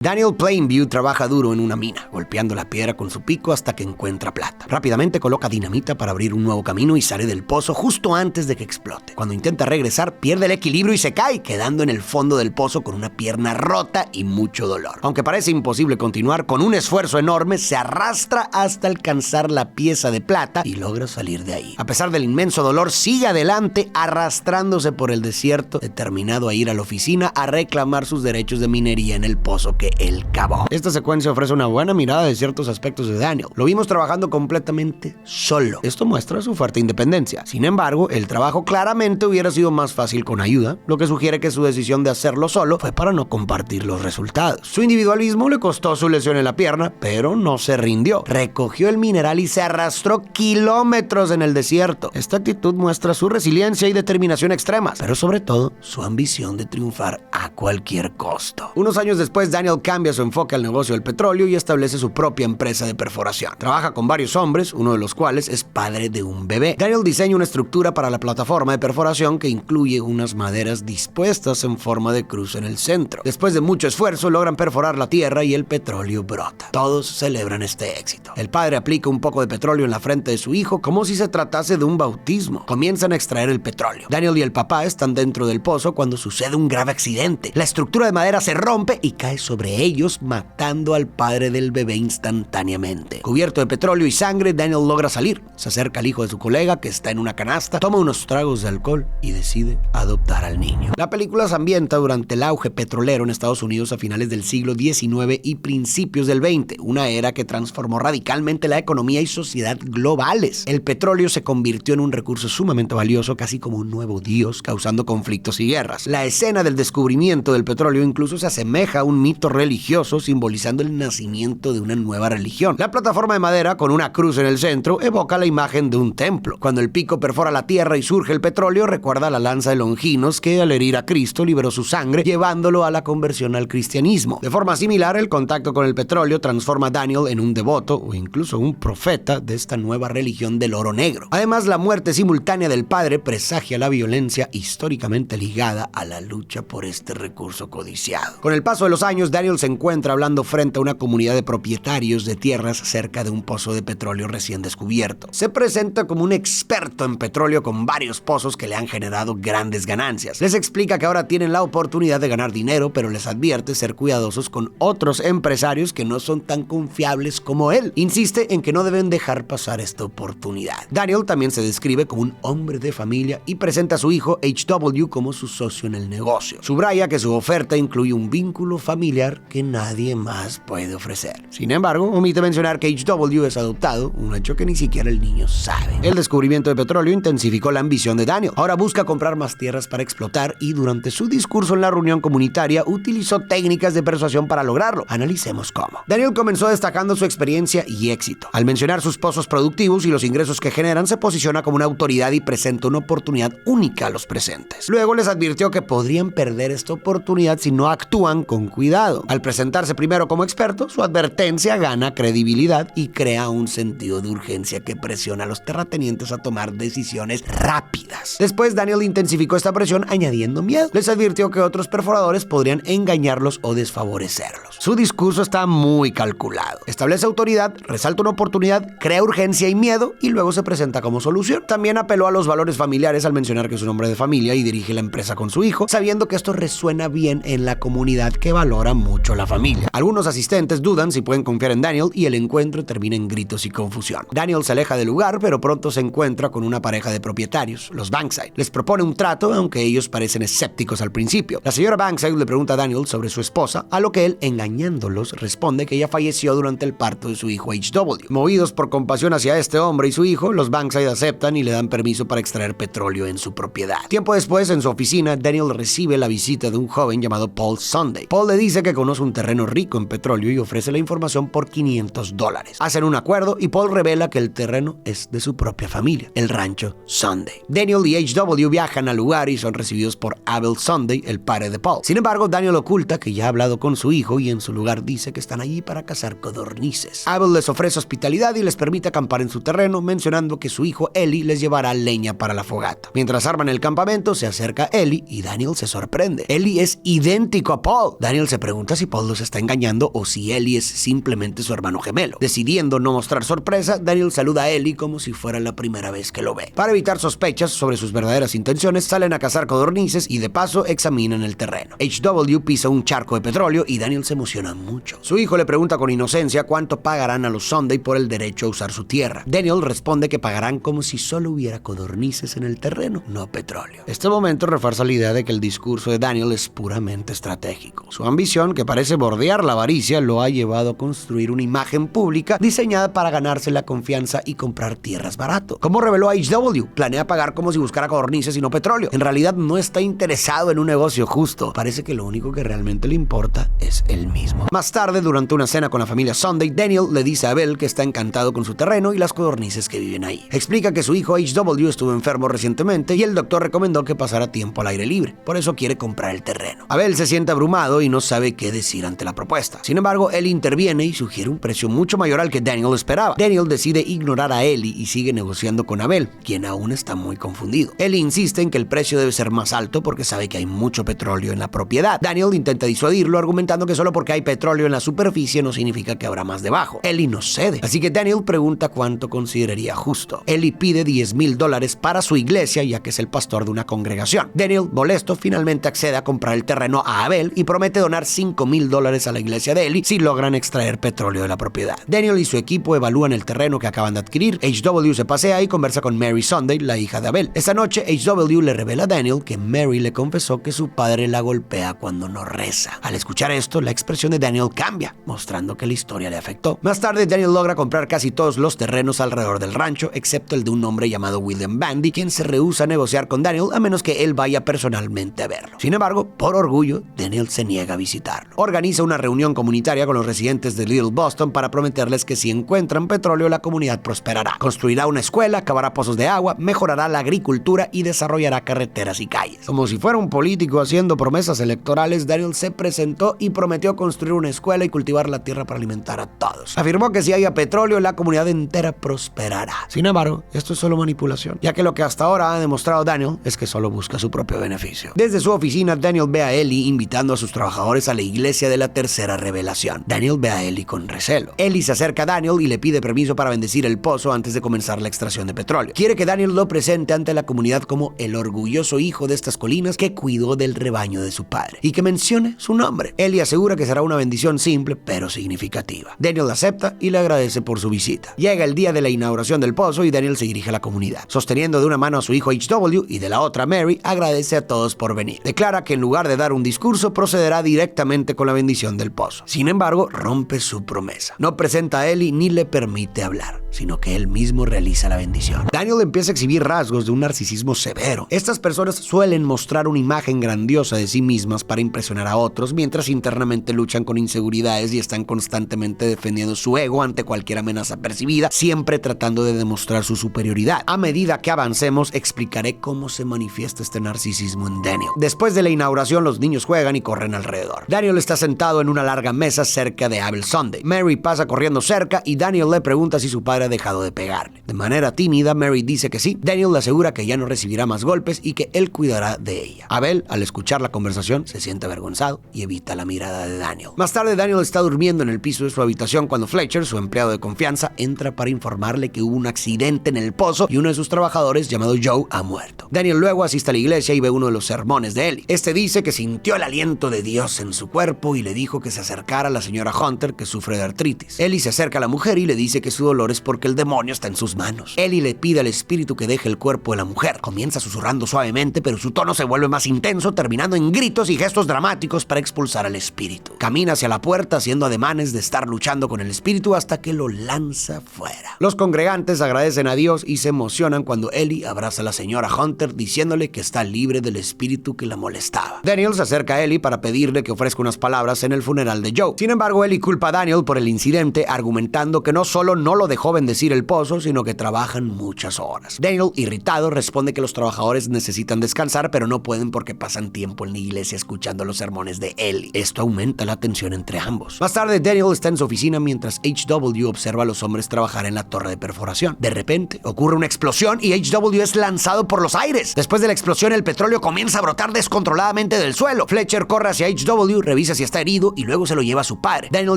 Daniel Plainview trabaja duro en una mina, golpeando la piedra con su pico hasta que encuentra plata. Rápidamente coloca dinamita para abrir un nuevo camino y sale del pozo justo antes de que explote. Cuando intenta regresar, pierde el equilibrio y se cae, quedando en el fondo del pozo con una pierna rota y mucho dolor. Aunque parece imposible continuar, con un esfuerzo enorme se arrastra hasta alcanzar la pieza de plata y logra salir de ahí. A pesar del inmenso dolor, sigue adelante arrastrándose por el desierto, determinado a ir a la oficina a reclamar sus derechos de minería en el pozo que él cavó. Esta secuencia ofrece una buena mirada de ciertos aspectos de Daniel. Lo vimos trabajando completamente solo. Esto muestra su fuerte independencia. Sin embargo, el trabajo claramente hubiera sido más fácil con ayuda, lo que sugiere que su decisión de hacerlo solo fue para no compartir los resultados. Su individualismo le costó su lesión en la pierna, pero no se rindió. Recogió el mineral y se arrastró kilómetros en el desierto. Esta actitud muestra su resiliencia y determinación extremas, pero sobre todo su ambición de triunfar a cualquier costo. Unos años después, Daniel cambia su enfoque al negocio del petróleo y establece su propia empresa de perforación. Trabaja con varios hombres, uno de los cuales es padre de un bebé. Daniel diseña una estructura para la plataforma de perforación que incluye unas maderas dispuestas en forma de cruz en el centro. Después de mucho esfuerzo, logran perforar la tierra y el petróleo brota. Todos celebran este éxito. El padre aplica un poco de petróleo en la frente de su hijo como si se tratase de un bautismo. Comienzan a extraer el petróleo. Daniel y el papá están dentro del pozo cuando sucede un grave accidente. La estructura de madera se rompe y cae sobre ellos, matando al padre del bebé instantáneamente. Cubierto de petróleo y sangre, Daniel logra salir. Se acerca al hijo de su colega, que está en una canasta, toma unos tragos de alcohol y decide adoptar al niño. La película se ambienta durante el auge petrolero en Estados Unidos a finales del siglo XIX y principios del XX, una era que transformó radicalmente la economía y sociedad globales. El petróleo se convirtió en un recurso sumamente valioso, casi como un nuevo dios, causando conflictos y guerras. La escena del descubrimiento del petróleo incluso se asemeja a un mito religioso, simbolizando el nacimiento de una nueva religión. La plataforma de madera con una cruz en el centro evoca la imagen de un templo. Cuando el pico perfora la tierra y surge el petróleo, recuerda la lanza de Longinos que al herir a Cristo liberó su sangre, llevándolo a la conversión al cristianismo. De forma similar, el contacto con el petróleo transforma a Daniel en un devoto o incluso un profeta de esta nueva religión del oro negro. Además, la muerte simultánea del padre presagia la violencia históricamente ligada a la lucha por este recurso codiciado. Con el paso de los años, Daniel se encuentra hablando frente a una comunidad de propietarios de tierras cerca de un pozo de petróleo recién descubierto. Se presenta como un experto en petróleo con varios pozos que le han generado grandes ganancias. Les explica que ahora tienen la oportunidad de ganar dinero, pero les advierte ser cuidadosos con otros empresarios que no son tan confiables como él. Insiste en que no deben dejar pasar esta oportunidad. Daniel también se describe como un hombre de familia y presenta a su hijo H.W. como su socio en el negocio. Subraya que su oferta incluye un vínculo familiar que nadie más puede ofrecer. Sin embargo, omite mencionar que H.W. es adoptado, un hecho que ni siquiera el niño sabe. El descubrimiento de petróleo intensificó la ambición de Daniel. Ahora busca comprar más tierras para explotar y durante su discurso en la reunión comunitaria utilizó técnicas de persuasión para lograrlo. Analicemos cómo. Daniel comenzó destacando su experiencia y éxito. Al mencionar sus pozos productivos y los ingresos que generan, se posiciona como una autoridad y presenta una oportunidad única a los presentes. Luego les advirtió que podrían perder esta oportunidad si no actúan con cuidado. Al presentarse primero como experto, su advertencia gana credibilidad y crea un sentido de urgencia que presiona a los terratenientes a tomar decisiones rápidas. Después, Daniel intensificó esta presión añadiendo miedo. Les advirtió que otros perforadores podrían engañarlos o desfavorecerlos. Su discurso está muy calculado. Establece autoridad, resalta una oportunidad, crea urgencia y miedo y luego se presenta como solución. También apeló a los valores familiares al mencionar que es un hombre de familia y dirige la empresa con su hijo, sabiendo que esto resuena bien en la comunidad que valora mucho la familia. Algunos asistentes dudan si pueden confiar en Daniel y el encuentro termina en gritos y confusión. Daniel se aleja del lugar, pero pronto se encuentra con una pareja de propietarios, los Bankside. Les propone un trato, aunque ellos parecen escépticos al principio. La señora Bankside le pregunta a Daniel sobre su esposa, a lo que él, engañándolos, responde que ella falleció durante el parto de su hijo H.W. Movidos por compasión hacia este hombre y su hijo, los Bankside aceptan y le dan permiso para extraer petróleo en su propiedad. Tiempo después, en su oficina, Daniel recibe la visita de un joven llamado Paul Sunday. Paul le dice que conoce un terreno rico en petróleo y ofrece la información por $500. Hacen un acuerdo y Paul revela que el terreno es de su propia familia, el rancho Sunday. Daniel y HW viajan al lugar y son recibidos por Abel Sunday, el padre de Paul. Sin embargo, Daniel oculta que ya ha hablado con su hijo y en su lugar dice que están allí para cazar codornices. Abel les ofrece hospitalidad y les permite acampar en su terreno, mencionando que su hijo Eli les llevará leña para la fogata. Mientras arman el campamento, se acerca Eli y Daniel se sorprende. Eli es idéntico a Paul. Daniel se pregunta si Paul los está engañando o si Eli es simplemente su hermano gemelo. Decidiendo no mostrar sorpresa, Daniel saluda a Eli como si fuera la primera vez que lo ve. Para evitar sospechas sobre sus verdaderas intenciones, salen a cazar codornices y de paso examinan el terreno. HW pisa un charco de petróleo y Daniel se emociona mucho. Su hijo le pregunta con inocencia cuánto pagarán a los Sunday por el derecho a usar su tierra. Daniel responde que pagarán como si solo hubiera codornices en el terreno, no petróleo. Este momento refuerza la idea de que el discurso de Daniel es puramente estratégico. Su ambición, que parece bordear la avaricia, lo ha llevado a construir una imagen pública diseñada para ganarse la confianza y comprar tierras barato. Como reveló HW, planea pagar como si buscara codornices y no petróleo. En realidad no está interesado en un negocio justo. Parece que lo único que realmente le importa es él mismo. Más tarde, durante una cena con la familia Sunday, Daniel le dice a Abel que está encantado con su terreno y las codornices que viven ahí. Explica que su hijo HW estuvo enfermo recientemente y el doctor recomendó que pasara tiempo al aire libre. Por eso quiere comprar el terreno. Abel se siente abrumado y no sabe qué decir ante la propuesta. Sin embargo, él interviene y sugiere un precio mucho mayor al que Daniel esperaba. Daniel decide ignorar a Eli y sigue negociando con Abel, quien aún está muy confundido. Eli insiste en que el precio debe ser más alto porque sabe que hay mucho petróleo en la propiedad. Daniel intenta disuadirlo argumentando que solo porque hay petróleo en la superficie no significa que habrá más debajo. Eli no cede, así que Daniel pregunta cuánto consideraría justo. Eli pide $10,000 para su iglesia ya que es el pastor de una congregación. Daniel, molesto, finalmente accede a comprar el terreno a Abel y promete donar $5,000 a la iglesia de Eli si logran extraer petróleo de la propiedad. Daniel y su equipo evalúan el terreno que acaban de adquirir. HW se pasea y conversa con Mary Sunday, la hija de Abel. Esta noche, HW le revela a Daniel que Mary le confesó que su padre la golpea cuando no reza. Al escuchar esto, la expresión de Daniel cambia, mostrando que la historia le afectó. Más tarde, Daniel logra comprar casi todos los terrenos alrededor del rancho, excepto el de un hombre llamado William Bandy, quien se rehúsa a negociar con Daniel a menos que él vaya personalmente a verlo. Sin embargo, por orgullo, Daniel se niega a visitarlo. Organiza una reunión comunitaria con los residentes de Little Boston para prometerles que si encuentran petróleo, la comunidad prosperará. Construirá una escuela, cavará pozos de agua, mejorará la agricultura y desarrollará carreteras y calles. Como si fuera un político haciendo promesas electorales, Daniel se presentó y prometió construir una escuela y cultivar la tierra para alimentar a todos. Afirmó que si haya petróleo, la comunidad entera prosperará. Sin embargo, esto es solo manipulación, ya que lo que hasta ahora ha demostrado Daniel es que solo busca su propio beneficio. Desde su oficina, Daniel ve a Eli invitando a sus trabajadores a la iglesia de la tercera revelación. Daniel ve a Eli con recelo. Eli se acerca a Daniel y le pide permiso para bendecir el pozo antes de comenzar la extracción de petróleo. Quiere que Daniel lo presente ante la comunidad como el orgulloso hijo de estas colinas que cuidó del rebaño de su padre y que mencione su nombre. Eli asegura que será una bendición simple pero significativa. Daniel acepta y le agradece por su visita. Llega el día de la inauguración del pozo y Daniel se dirige a la comunidad. Sosteniendo de una mano a su hijo HW y de la otra Mary, agradece a todos por venir. Declara que en lugar de dar un discurso, procederá directamente con la bendición del pozo. Sin embargo, rompe su promesa. No presenta a Eli ni le permite hablar, sino que él mismo realiza la bendición. Daniel empieza a exhibir rasgos de un narcisismo severo. Estas personas suelen mostrar una imagen grandiosa de sí mismas para impresionar a otros, mientras internamente luchan con inseguridades y están constantemente defendiendo su ego ante cualquier amenaza percibida, siempre tratando de demostrar su superioridad. A medida que avancemos, explicaré cómo se manifiesta este narcisismo en Daniel. Después de la inauguración, los niños juegan y corren alrededor. Daniel está sentado en una larga mesa cerca de Abel Sunday. Mary pasa corriendo cerca y Daniel le pregunta si su padre ha dejado de pegarle. De manera tímida, Mary dice que sí. Daniel le asegura que ya no recibirá más golpes y que él cuidará de ella. Abel, al escuchar la conversación, se siente avergonzado y evita la mirada de Daniel. Más tarde, Daniel está durmiendo en el piso de su habitación cuando Fletcher, su empleado de confianza, entra para informarle que hubo un accidente en el pozo y uno de sus trabajadores, llamado Joe, ha muerto. Daniel luego asiste a la iglesia y ve uno de los sermones de Eli. Este dice que sintió el aliento de Dios en su cuerpo y le dijo que se acercara a la señora Hunter, que sufre de artritis. Eli se acerca a la mujer y le dice que su dolor es porque el demonio está en sus manos. Eli le pide al espíritu que deje el cuerpo de la mujer. Comienza susurrando suavemente, pero su tono se vuelve más intenso, terminando en gritos y gestos dramáticos para expulsar al espíritu. Camina hacia la puerta haciendo ademanes de estar luchando con el espíritu hasta que lo lanza fuera. Los congregantes agradecen a Dios y se emocionan cuando Eli abraza a la señora Hunter diciéndole que está libre del espíritu que la molestaba. Daniel se acerca a Eli para pedirle que ofrezca unas palabras en el funeral de Joe. Sin embargo, Eli culpa a Daniel por el incidente, argumentando que no solo solo no lo dejó bendecir el pozo, sino que trabajan muchas horas. Daniel, irritado, responde que los trabajadores necesitan descansar, pero no pueden porque pasan tiempo en la iglesia escuchando los sermones de Ellie. Esto aumenta la tensión entre ambos. Más tarde, Daniel está en su oficina mientras HW observa a los hombres trabajar en la torre de perforación. De repente, ocurre una explosión y HW es lanzado por los aires. Después de la explosión, el petróleo comienza a brotar descontroladamente del suelo. Fletcher corre hacia HW, revisa si está herido y luego se lo lleva a su padre. Daniel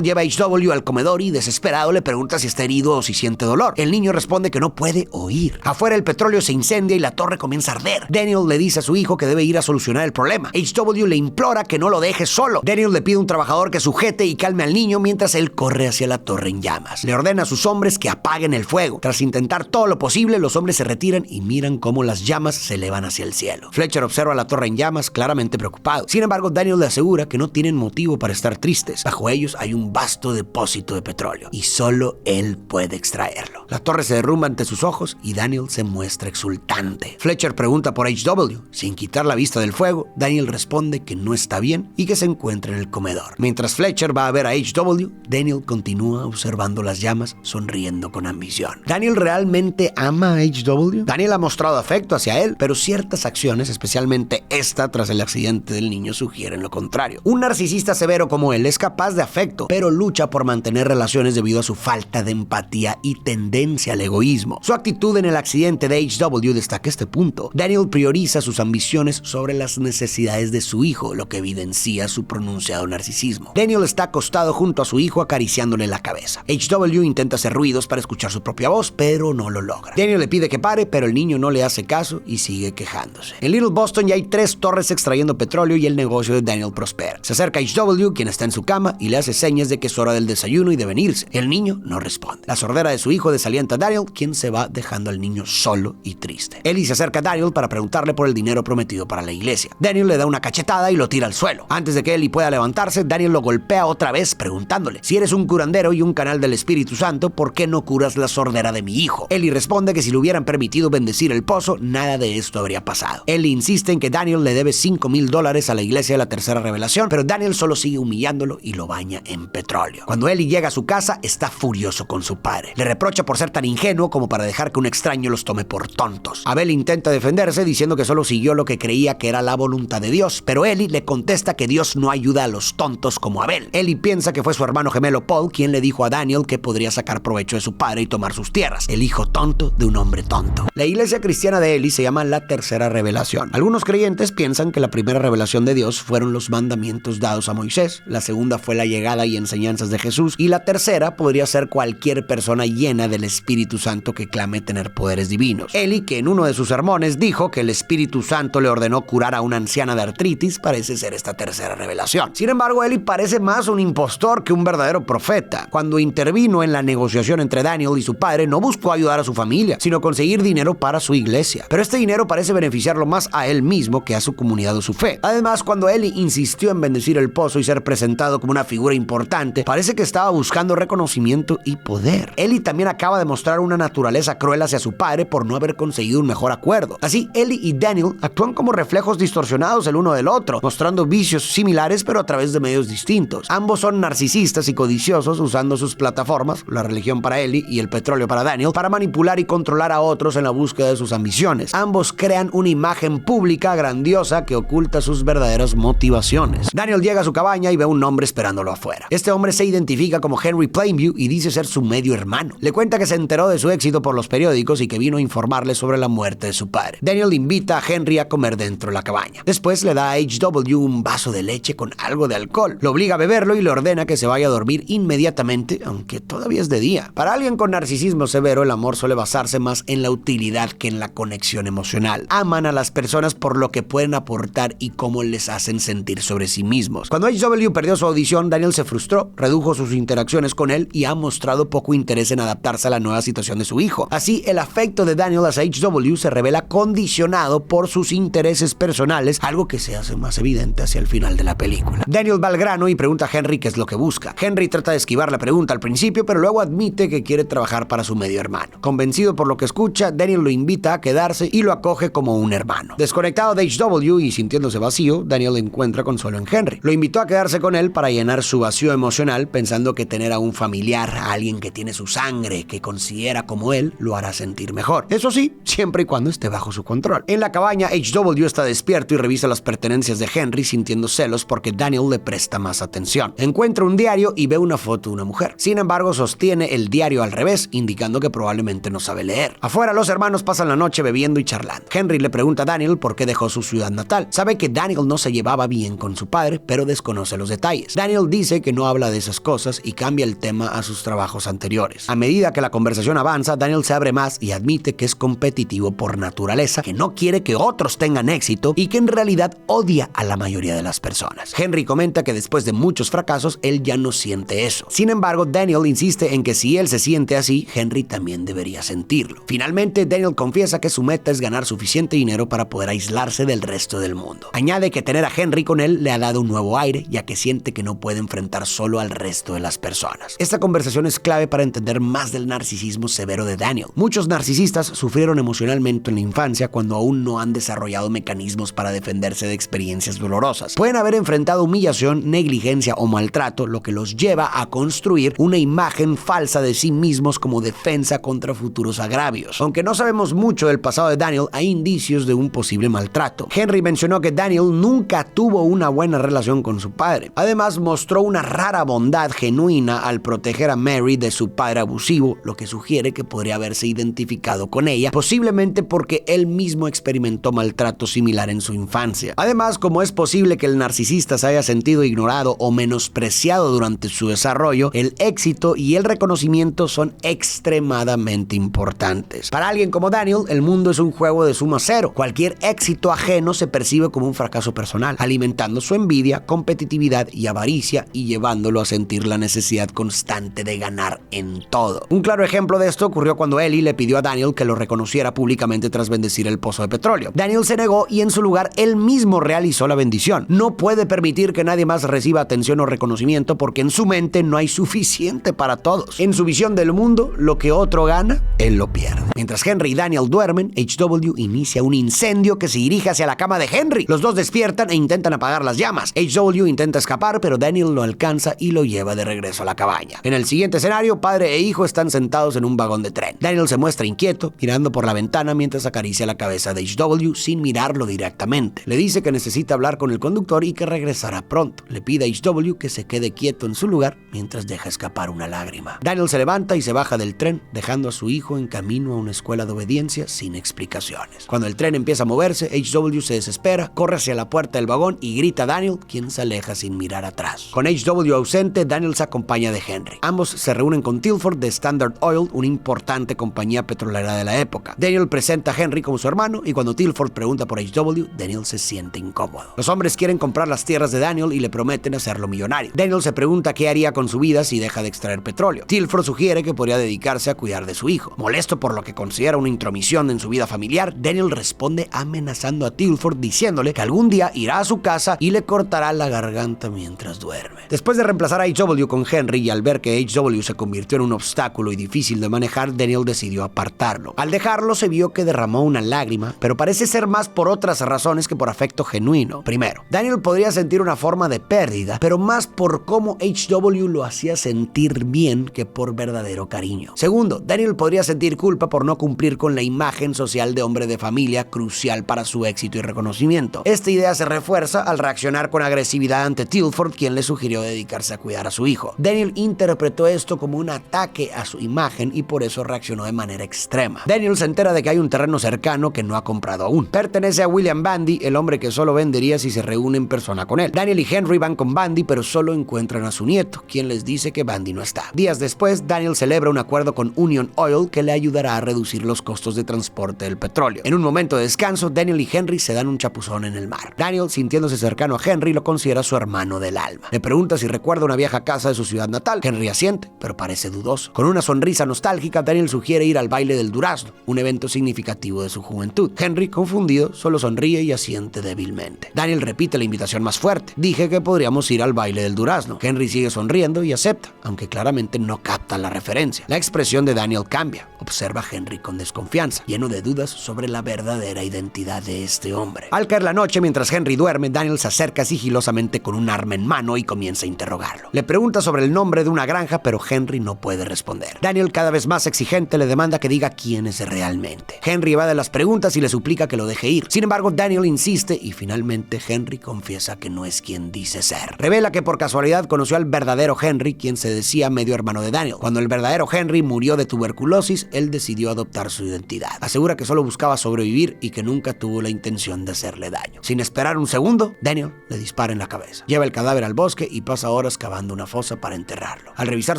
lleva a HW al comedor y, desesperado, le pregunta si está herido o si siente dolor. El niño responde que no puede oír. Afuera, el petróleo se incendia y la torre comienza a arder. Daniel le dice a su hijo que debe ir a solucionar el problema. HW le implora que no lo deje solo. Daniel le pide a un trabajador que sujete y calme al niño mientras él corre hacia la torre en llamas. Le ordena a sus hombres que apaguen el fuego. Tras intentar todo lo posible, los hombres se retiran y miran cómo las llamas se elevan hacia el cielo. Fletcher observa la torre en llamas, claramente preocupado. Sin embargo, Daniel le asegura que no tienen motivo para estar tristes. Bajo ellos hay un vasto depósito de petróleo y solo él puede extraerlo. La torre se derrumba ante sus ojos y Daniel se muestra exultante. Fletcher pregunta por HW. Sin quitar la vista del fuego, Daniel responde que no está bien y que se encuentra en el comedor. Mientras Fletcher va a ver a HW, Daniel continúa observando las llamas, sonriendo con ambición. ¿Daniel realmente ama a HW? Daniel ha mostrado afecto hacia él, pero ciertas acciones, especialmente esta tras el accidente del niño, sugieren lo contrario. Un narcisista severo como él es capaz de afecto, pero lucha por mantener relaciones debido a su falta de empatía y tendencia al egoísmo. Su actitud en el accidente de HW destaca este punto. Daniel prioriza sus ambiciones sobre las necesidades de su hijo, lo que evidencia su pronunciado narcisismo. Daniel está acostado junto a su hijo acariciándole la cabeza. HW intenta hacer ruidos para escuchar su propia voz, pero no lo logra. Daniel le pide que pare, pero el niño no le hace caso y sigue quejándose. En Little Boston ya hay 3 torres extrayendo petróleo y el negocio de Daniel prospera. Se acerca a HW, quien está en su cama, y le hace señas de que es hora del desayuno y deben irse. El niño no responde. La sordera de su hijo desalienta a Daniel, quien se va dejando al niño solo y triste. Ellie se acerca a Daniel para preguntarle por el dinero prometido para la iglesia. Daniel le da una cachetada y lo tira al suelo. Antes de que Ellie pueda levantarse, Daniel lo golpea otra vez preguntándole: si eres un curandero y un canal del Espíritu Santo, ¿por qué no curas la sordera de mi hijo? Ellie responde que si le hubieran permitido bendecir el pozo, nada de esto habría pasado. Ellie insiste en que Daniel le debe $5,000 a la iglesia de la tercera revelación, pero Daniel solo sigue humillándolo y lo baña en petróleo. Cuando Ellie llega a su casa, está furioso con su padre. Le reprocha por ser tan ingenuo como para dejar que un extraño los tome por tontos. Abel intenta defenderse diciendo que solo siguió lo que creía que era la voluntad de Dios, pero Ellie le contesta que Dios no ayuda a los tontos como Abel. Ellie piensa que fue su hermano gemelo Paul quien le dijo a Daniel que podría sacar provecho de su padre y tomar sus tierras. El hijo tonto de un hombre tonto. La iglesia cristiana de Ellie se llama la tercera revelación. Algunos creyentes piensan que la primera revelación de Dios fueron los mandamientos dados a Moisés, la segunda fue la llegada y enseñanzas de Jesús, y la tercera podría ser cualquier persona llena del Espíritu Santo que clame tener poderes divinos. Ellie, que en uno de sus sermones dijo que el Espíritu Santo le ordenó curar a una anciana de artritis, parece ser esta tercera revelación. Sin embargo, Ellie parece más un impostor que un verdadero profeta. Cuando intervino en la negociación entre Daniel y su padre, no buscó ayudar a su familia, sino conseguir dinero para su iglesia. Pero este dinero parece beneficiarlo más a él mismo que a su comunidad o su fe. Además, cuando Ellie insistió en bendecir el pozo y ser presentado como una figura importante, parece que estaba buscando reconocimiento y poder. Ellie también acaba de mostrar una naturaleza cruel hacia su padre por no haber conseguido un mejor acuerdo. Así, Ellie y Daniel actúan como reflejos distorsionados el uno del otro, mostrando vicios similares pero a través de medios distintos. Ambos son narcisistas y codiciosos, usando sus plataformas, la religión para Ellie y el petróleo para Daniel, para manipular y controlar a otros en la búsqueda de sus ambiciones. Ambos crean una imagen pública grandiosa que oculta sus verdaderas motivaciones. Daniel llega a su cabaña y ve a un hombre esperándolo afuera. Este hombre se identifica como Henry Plainview y dice ser su medio hermano. Le cuenta que se enteró de su éxito por los periódicos y que vino a informarle sobre la muerte de su padre. Daniel invita a Henry a comer dentro de la cabaña. Después le da a HW un vaso de leche con algo de alcohol. Lo obliga a beberlo y le ordena que se vaya a dormir inmediatamente, aunque todavía es de día. Para alguien con narcisismo severo, el amor suele basarse más en la utilidad que en la conexión emocional. Aman a las personas por lo que pueden aportar y cómo les hacen sentir sobre sí mismos. Cuando HW perdió su audición, Daniel se frustró, redujo sus interacciones con él y ha mostrado poco interés en adaptarse a la nueva situación de su hijo. Así, el afecto de Daniel hacia HW se revela condicionado por sus intereses personales, algo que se hace más evidente hacia el final de la película. Daniel va al grano y pregunta a Henry qué es lo que busca. Henry trata de esquivar la pregunta al principio, pero luego admite que quiere trabajar para su medio hermano. Convencido por lo que escucha, Daniel lo invita a quedarse y lo acoge como un hermano. Desconectado de HW y sintiéndose vacío, Daniel encuentra consuelo en Henry. Lo invitó a quedarse con él para llenar su vacío emocional, pensando que tener a un familiar, a alguien alguien que tiene su sangre, que considera como él, lo hará sentir mejor. Eso sí, siempre y cuando esté bajo su control. En la cabaña, HW está despierto y revisa las pertenencias de Henry sintiendo celos porque Daniel le presta más atención. Encuentra un diario y ve una foto de una mujer. Sin embargo, sostiene el diario al revés, indicando que probablemente no sabe leer. Afuera, los hermanos pasan la noche bebiendo y charlando. Henry le pregunta a Daniel por qué dejó su ciudad natal. Sabe que Daniel no se llevaba bien con su padre, pero desconoce los detalles. Daniel dice que no habla de esas cosas y cambia el tema a sus trabajos anteriores. A medida que la conversación avanza, Daniel se abre más y admite que es competitivo por naturaleza, que no quiere que otros tengan éxito y que en realidad odia a la mayoría de las personas. Henry comenta que después de muchos fracasos, él ya no siente eso. Sin embargo, Daniel insiste en que si él se siente así, Henry también debería sentirlo. Finalmente, Daniel confiesa que su meta es ganar suficiente dinero para poder aislarse del resto del mundo. Añade que tener a Henry con él le ha dado un nuevo aire, ya que siente que no puede enfrentar solo al resto de las personas. Esta conversación es clave para entender más del narcisismo severo de Daniel. Muchos narcisistas sufrieron emocionalmente en la infancia cuando aún no han desarrollado mecanismos para defenderse de experiencias dolorosas. Pueden haber enfrentado humillación, negligencia o maltrato, lo que los lleva a construir una imagen falsa de sí mismos como defensa contra futuros agravios. Aunque no sabemos mucho del pasado de Daniel, hay indicios de un posible maltrato. Henry mencionó que Daniel nunca tuvo una buena relación con su padre. Además, mostró una rara bondad genuina al proteger a Mary de su padre abusivo, lo que sugiere que podría haberse identificado con ella, posiblemente porque él mismo experimentó maltrato similar en su infancia. Además, como es posible que el narcisista se haya sentido ignorado o menospreciado durante su desarrollo, el éxito y el reconocimiento son extremadamente importantes. Para alguien como Daniel, el mundo es un juego de suma cero. Cualquier éxito ajeno se percibe como un fracaso personal, alimentando su envidia, competitividad y avaricia y llevándolo a sentir la necesidad constante de ganar en todo. Un claro ejemplo de esto ocurrió cuando Ellie le pidió a Daniel que lo reconociera públicamente tras bendecir el pozo de petróleo. Daniel se negó y en su lugar él mismo realizó la bendición. No puede permitir que nadie más reciba atención o reconocimiento porque en su mente no hay suficiente para todos. En su visión del mundo, lo que otro gana, él lo pierde. Mientras Henry y Daniel duermen, HW inicia un incendio que se dirige hacia la cama de Henry. Los dos despiertan e intentan apagar las llamas. HW intenta escapar, pero Daniel lo alcanza y lo lleva de regreso a la cabaña. En el siguiente escenario, padre e hijo están sentados en un vagón de tren. Daniel se muestra inquieto, mirando por la ventana mientras acaricia la cabeza de HW sin mirarlo directamente. Le dice que necesita hablar con el conductor y que regresará pronto. Le pide a HW que se quede quieto en su lugar mientras deja escapar una lágrima. Daniel se levanta y se baja del tren, dejando a su hijo en camino a una escuela de obediencia sin explicaciones. Cuando el tren empieza a moverse, HW se desespera, corre hacia la puerta del vagón y grita a Daniel, quien se aleja sin mirar atrás. Con HW ausente, Daniel se acompaña de Henry. Ambos se reúnen con Tilford de Standard Oil, una importante compañía petrolera de la época. Daniel presenta a Henry como su hermano y cuando Tilford pregunta por HW, Daniel se siente incómodo. Los hombres quieren comprar las tierras de Daniel y le prometen hacerlo millonario. Daniel se pregunta qué haría con su vida si deja de extraer petróleo. Tilford sugiere que podría dedicarse a cuidar de su hijo. Molesto por lo que considera una intromisión en su vida familiar, Daniel responde amenazando a Tilford diciéndole que algún día irá a su casa y le cortará la garganta mientras duerme. Después de reemplazar a HW con Henry y al ver que HW se convirtió en un obstáculo y difícil de manejar, Daniel decidió apartarlo. Al dejarlo se vio que derramó una lágrima, pero parece ser más por otras razones que por afecto genuino. Primero, Daniel podría sentir una forma de pérdida, pero más por cómo HW lo hacía sentir bien que por verdadero cariño. Segundo, Daniel podría sentir culpa por no cumplir con la imagen social de hombre de familia crucial para su éxito y reconocimiento. Esta idea se refuerza al reaccionar con agresividad ante Tilford, quien le sugirió dedicarse a cuidar a su hijo. Daniel interpretó esto como un ataque a su imagen y por eso reaccionó de manera extrema. Daniel se entera de que hay un terreno cercano que no ha comprado aún. Pertenece a William Bundy, el hombre que solo vendería si se reúne en persona con él. Daniel y Henry van con Bundy, pero solo encuentran a su nieto, quien les dice que Bundy no está. Días después, Daniel celebra un acuerdo con Union Oil que le ayudará a reducir los costos de transporte del petróleo. En un momento de descanso, Daniel y Henry se dan un chapuzón en el mar. Daniel, sintiéndose cercano a Henry, lo considera su hermano del alma. Le pregunta si recuerda una vieja casa de su ciudad natal. Henry asiente, pero parece dudoso. Con una sonrisa nostálgica, Daniel sugiere ir al baile del durazno, un evento significativo de su juventud. Henry, confundido, solo sonríe y asiente débilmente. Daniel repite la invitación más fuerte. Dije que podríamos ir al baile del durazno. Henry sigue sonriendo y acepta, aunque claramente no capta la referencia. La expresión de Daniel cambia. Observa a Henry con desconfianza, lleno de dudas sobre la verdadera identidad de este hombre. Al caer la noche, mientras Henry duerme, Daniel se acerca sigilosamente con un arma en mano y comienza a interrogarlo. Le pregunta sobre el nombre de una granja, pero Henry no puede responder. Daniel, cada vez más exigente, le demanda que diga quién es realmente. Henry evade las preguntas y le suplica que lo deje ir. Sin embargo, Daniel insiste y finalmente Henry confiesa que no es quien dice ser. Revela que por casualidad conoció al verdadero Henry, quien se decía medio hermano de Daniel. Cuando el verdadero Henry murió de tuberculosis, él decidió adoptar su identidad. Asegura que solo buscaba sobrevivir y que nunca tuvo la intención de hacerle daño. Sin esperar un segundo, Daniel le dispara en la cabeza. Lleva el cadáver al bosque y pasa horas cavando una fosa para enterrarlo. Al revisar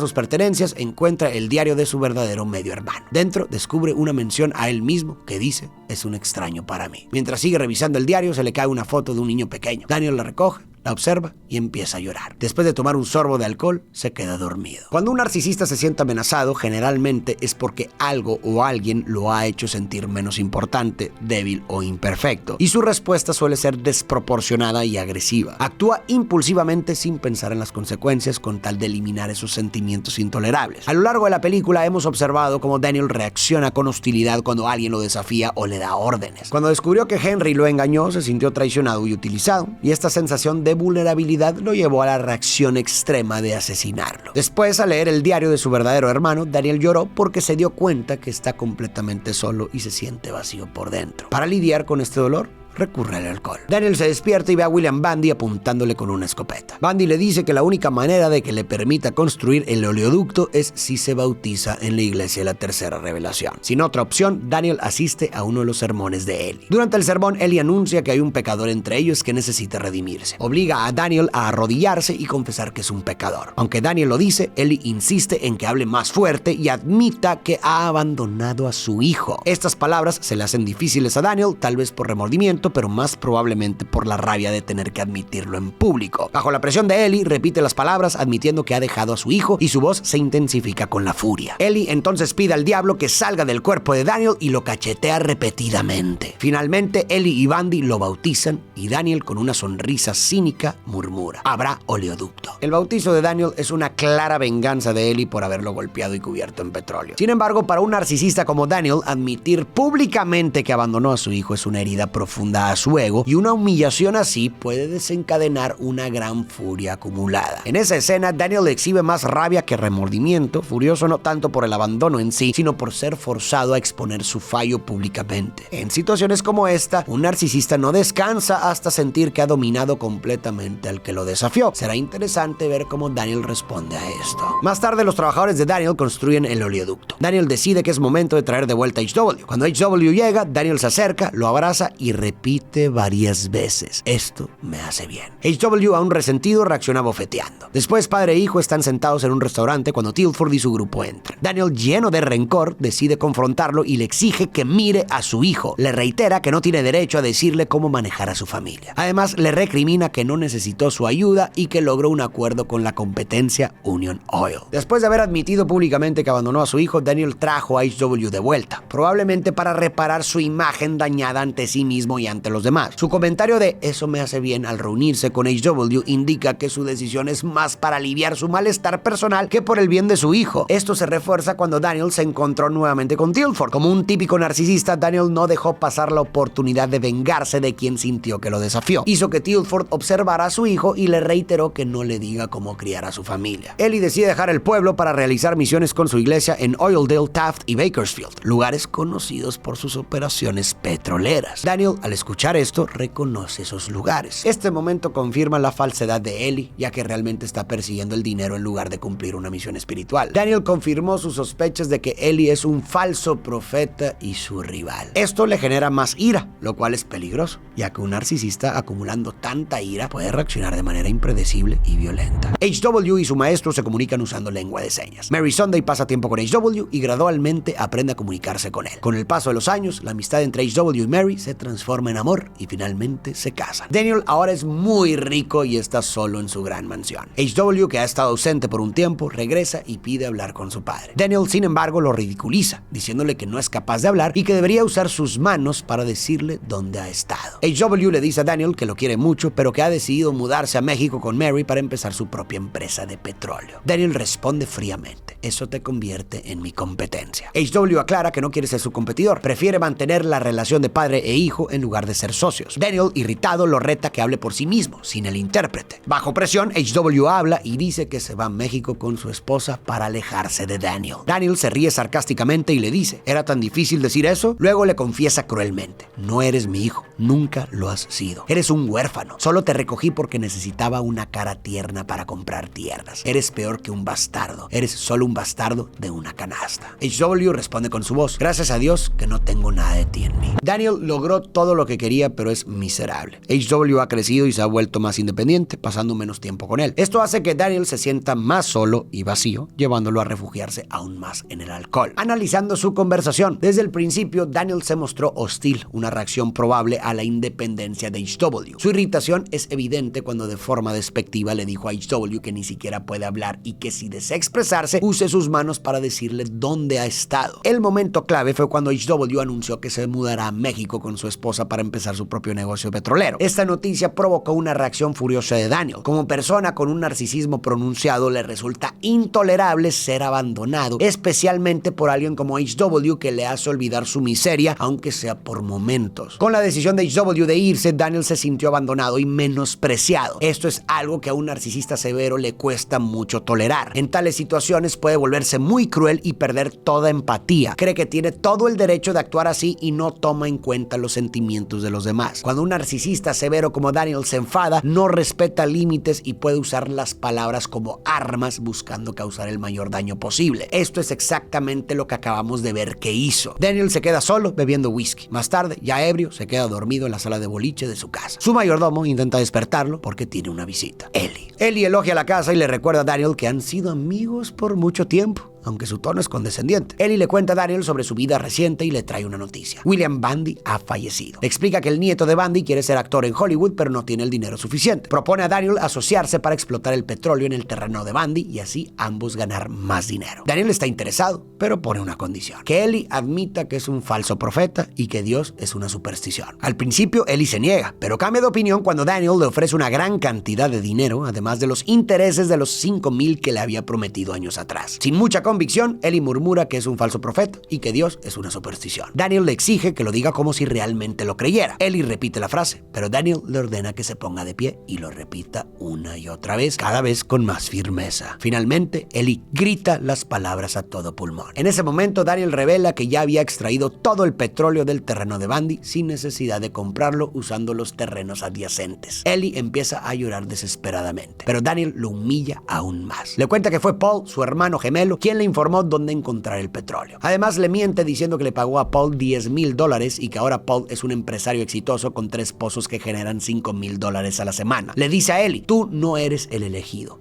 sus pertenencias, encuentra el diario de su verdadero medio hermano. Dentro descubre una mención a él mismo que dice: "Es un extraño para mí". Mientras sigue revisando el diario, se le cae una foto de un niño pequeño. Daniel la recoge, la observa y empieza a llorar. Después de tomar un sorbo de alcohol, se queda dormido. Cuando un narcisista se siente amenazado, generalmente es porque algo o alguien lo ha hecho sentir menos importante, débil o imperfecto, y su respuesta suele ser desproporcionada y agresiva. Actúa impulsivamente sin pensar en las consecuencias con tal de eliminar esos sentimientos intolerables. A lo largo de la película hemos observado cómo Daniel reacciona con hostilidad cuando alguien lo desafía o le da órdenes. Cuando descubrió que Henry lo engañó, se sintió traicionado y utilizado, y esta sensación de vulnerabilidad lo llevó a la reacción extrema de asesinarlo. Después, al leer el diario de su verdadero hermano, Daniel lloró porque se dio cuenta que está completamente solo y se siente vacío por dentro. Para lidiar con este dolor, recurre al alcohol. Daniel se despierta y ve a William Bundy apuntándole con una escopeta. Bundy le dice que la única manera de que le permita construir el oleoducto es si se bautiza en la iglesia de la Tercera Revelación. Sin otra opción, Daniel asiste a uno de los sermones de Eli. Durante el sermón, Eli anuncia que hay un pecador entre ellos que necesita redimirse. Obliga a Daniel a arrodillarse y confesar que es un pecador. Aunque Daniel lo dice, Eli insiste en que hable más fuerte y admita que ha abandonado a su hijo. Estas palabras se le hacen difíciles a Daniel, tal vez por remordimiento, pero más probablemente por la rabia de tener que admitirlo en público. Bajo la presión de Eli, repite las palabras admitiendo que ha dejado a su hijo y su voz se intensifica con la furia. Eli entonces pide al diablo que salga del cuerpo de Daniel y lo cachetea repetidamente. Finalmente, Eli y Bundy lo bautizan y Daniel, con una sonrisa cínica, murmura: "Habrá oleoducto". El bautizo de Daniel es una clara venganza de Eli por haberlo golpeado y cubierto en petróleo. Sin embargo, para un narcisista como Daniel, admitir públicamente que abandonó a su hijo es una herida profunda a su ego, y una humillación así puede desencadenar una gran furia acumulada. En esa escena, Daniel exhibe más rabia que remordimiento, furioso no tanto por el abandono en sí, sino por ser forzado a exponer su fallo públicamente. En situaciones como esta, un narcisista no descansa hasta sentir que ha dominado completamente al que lo desafió. Será interesante ver cómo Daniel responde a esto. Más tarde, los trabajadores de Daniel construyen el oleoducto. Daniel decide que es momento de traer de vuelta a HW. Cuando HW llega, Daniel se acerca, lo abraza y repite varias veces: "Esto me hace bien". HW, aún resentido, reacciona bofeteando. Después, padre e hijo están sentados en un restaurante cuando Tilford y su grupo entran. Daniel, lleno de rencor, decide confrontarlo y le exige que mire a su hijo. Le reitera que no tiene derecho a decirle cómo manejar a su familia. Además, le recrimina que no necesitó su ayuda y que logró un acuerdo con la competencia Union Oil. Después de haber admitido públicamente que abandonó a su hijo, Daniel trajo a HW de vuelta, probablemente para reparar su imagen dañada ante sí mismo y ante los demás. Su comentario de "eso me hace bien" al reunirse con HW indica que su decisión es más para aliviar su malestar personal que por el bien de su hijo. Esto se refuerza cuando Daniel se encontró nuevamente con Tilford. Como un típico narcisista, Daniel no dejó pasar la oportunidad de vengarse de quien sintió que lo desafió. Hizo que Tilford observara a su hijo y le reiteró que no le diga cómo criar a su familia. Eli decide dejar el pueblo para realizar misiones con su iglesia en Oildale, Taft y Bakersfield, lugares conocidos por sus operaciones petroleras. Daniel, al escuchar esto, reconoce esos lugares. Este momento confirma la falsedad de Eli, ya que realmente está persiguiendo el dinero en lugar de cumplir una misión espiritual. Daniel confirmó sus sospechas de que Eli es un falso profeta y su rival. Esto le genera más ira, lo cual es peligroso, ya que un narcisista acumulando tanta ira puede reaccionar de manera impredecible y violenta. HW y su maestro se comunican usando lengua de señas. Mary Sunday pasa tiempo con HW y gradualmente aprende a comunicarse con él. Con el paso de los años, la amistad entre HW y Mary se transforma forman amor y finalmente se casan. Daniel ahora es muy rico y está solo en su gran mansión. HW, que ha estado ausente por un tiempo, regresa y pide hablar con su padre. Daniel, sin embargo, lo ridiculiza, diciéndole que no es capaz de hablar y que debería usar sus manos para decirle dónde ha estado. HW le dice a Daniel que lo quiere mucho, pero que ha decidido mudarse a México con Mary para empezar su propia empresa de petróleo. Daniel responde fríamente: eso te convierte en mi competencia. HW aclara que no quiere ser su competidor, prefiere mantener la relación de padre e hijo en lugar de ser socios. Daniel, irritado, lo reta que hable por sí mismo, sin el intérprete. Bajo presión, HW habla y dice que se va a México con su esposa para alejarse de Daniel. Daniel se ríe sarcásticamente y le dice: ¿era tan difícil decir eso? Luego le confiesa cruelmente: no eres mi hijo, nunca lo has sido. Eres un huérfano, solo te recogí porque necesitaba una cara tierna para comprar tierras. Eres peor que un bastardo, eres solo un bastardo de una canasta. HW responde con su voz: gracias a Dios que no tengo nada de ti en mí. Daniel logró todo lo que quería, pero es miserable. HW ha crecido y se ha vuelto más independiente, pasando menos tiempo con él. Esto hace que Daniel se sienta más solo y vacío, llevándolo a refugiarse aún más en el alcohol. Analizando su conversación, desde el principio Daniel se mostró hostil, una reacción probable a la independencia de HW. Su irritación es evidente cuando de forma despectiva le dijo a HW que ni siquiera puede hablar y que si desea expresarse, use sus manos para decirle dónde ha estado. El momento clave fue cuando HW anunció que se mudará a México con su esposa para empezar su propio negocio petrolero. Esta noticia provocó una reacción furiosa de Daniel. Como persona con un narcisismo pronunciado, le resulta intolerable ser abandonado, especialmente por alguien como HW que le hace olvidar su miseria, aunque sea por momentos. Con la decisión de HW de irse, Daniel se sintió abandonado y menospreciado. Esto es algo que a un narcisista severo le cuesta mucho tolerar. En tales situaciones puede volverse muy cruel y perder toda empatía. Cree que tiene todo el derecho de actuar así y no toma en cuenta los sentimientos de los demás. Cuando un narcisista severo como Daniel se enfada, no respeta límites y puede usar las palabras como armas buscando causar el mayor daño posible. Esto es exactamente lo que acabamos de ver que hizo. Daniel se queda solo bebiendo whisky. Más tarde, ya ebrio, se queda dormido en la sala de boliche de su casa. Su mayordomo intenta despertarlo porque tiene una visita: Ellie. Ellie elogia la casa y le recuerda a Daniel que han sido amigos por mucho tiempo, aunque su tono es condescendiente. Ellie le cuenta a Daniel sobre su vida reciente y le trae una noticia: William Bundy ha fallecido. Le explica que el nieto de Bundy quiere ser actor en Hollywood, pero no tiene el dinero suficiente. Propone a Daniel asociarse para explotar el petróleo en el terreno de Bundy y así ambos ganar más dinero. Daniel está interesado, pero pone una condición: que Ellie admita que es un falso profeta y que Dios es una superstición. Al principio, Ellie se niega, pero cambia de opinión cuando Daniel le ofrece una gran cantidad de dinero, además de los intereses de los 5,000 que le había prometido años atrás. Sin mucha convicción, Ellie murmura que es un falso profeta y que Dios es una superstición. Daniel le exige que lo diga como si realmente lo creyera. Ellie repite la frase, pero Daniel le ordena que se ponga de pie y lo repita una y otra vez, cada vez con más firmeza. Finalmente, Ellie grita las palabras a todo pulmón. En ese momento, Daniel revela que ya había extraído todo el petróleo del terreno de Bundy sin necesidad de comprarlo usando los terrenos adyacentes. Ellie empieza a llorar desesperadamente, pero Daniel lo humilla aún más. Le cuenta que fue Paul, su hermano gemelo, quien le informó dónde encontrar el petróleo. Además, le miente diciendo que le pagó a Paul $10,000 y que ahora Paul es un empresario exitoso con 3 pozos que generan $5,000 a la semana. Le dice a Ellie: tú no eres el elegido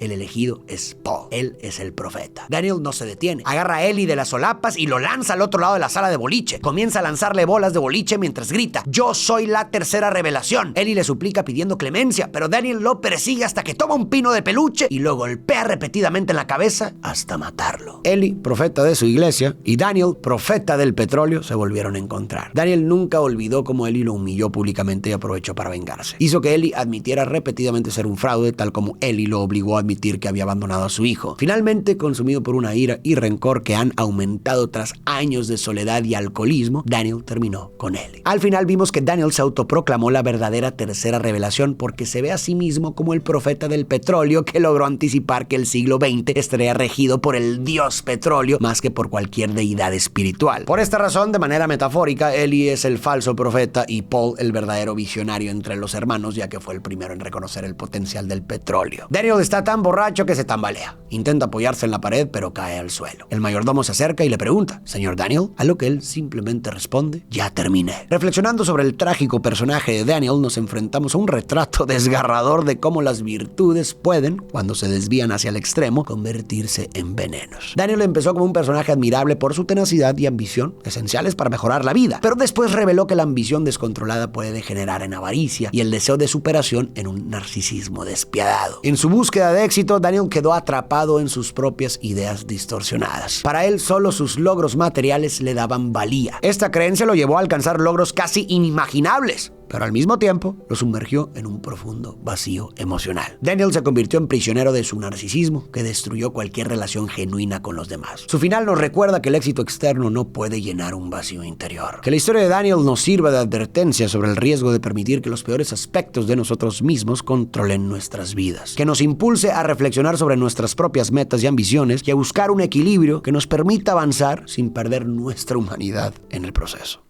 es Paul, él es el profeta. Daniel no se detiene, agarra a Ellie de las solapas y lo lanza al otro lado de la sala de boliche. Comienza a lanzarle bolas de boliche mientras grita: yo soy la tercera revelación. Ellie le suplica pidiendo clemencia, pero Daniel lo persigue hasta que toma un pino de peluche y lo golpea repetidamente en la cabeza hasta matarlo. Ellie, profeta de su iglesia, y Daniel, profeta del petróleo, se volvieron a encontrar. Daniel nunca olvidó cómo Ellie lo humilló públicamente y aprovechó para vengarse. Hizo que Ellie admitiera repetidamente ser un fraude, tal como Ellie lo obligó a admitir que había abandonado a su hijo. Finalmente, consumido por una ira y rencor que han aumentado tras años de soledad y alcoholismo, Daniel terminó con Ellie. Al final vimos que Daniel se autoproclamó la verdadera tercera revelación porque se ve a sí mismo como el profeta del petróleo que logró anticipar que el siglo XX estaría regido por el dios petróleo más que por cualquier deidad espiritual. Por esta razón, de manera metafórica, Ellie es el falso profeta y Paul el verdadero visionario entre los hermanos, ya que fue el primero en reconocer el potencial del petróleo. Daniel está tan borracho que se tambalea. Intenta apoyarse en la pared, pero cae al suelo. El mayordomo se acerca y le pregunta: ¿señor Daniel? A lo que él simplemente responde: ya terminé. Reflexionando sobre el trágico personaje de Daniel, nos enfrentamos a un retrato desgarrador de cómo las virtudes pueden, cuando se desvían hacia el extremo, convertirse en venenos. Daniel empezó como un personaje admirable por su tenacidad y ambición, esenciales para mejorar la vida, pero después reveló que la ambición descontrolada puede degenerar en avaricia y el deseo de superación en un narcisismo despiadado. En su búsqueda de éxito, Daniel quedó atrapado en sus propias ideas distorsionadas. Para él, solo sus logros materiales le daban valía. Esta creencia lo llevó a alcanzar logros casi inimaginables, pero al mismo tiempo lo sumergió en un profundo vacío emocional. Daniel se convirtió en prisionero de su narcisismo, que destruyó cualquier relación genuina con los demás. Su final nos recuerda que el éxito externo no puede llenar un vacío interior. Que la historia de Daniel nos sirva de advertencia sobre el riesgo de permitir que los peores aspectos de nosotros mismos controlen nuestras vidas. Que nos impulse a reflexionar sobre nuestras propias metas y ambiciones y a buscar un equilibrio que nos permita avanzar sin perder nuestra humanidad en el proceso.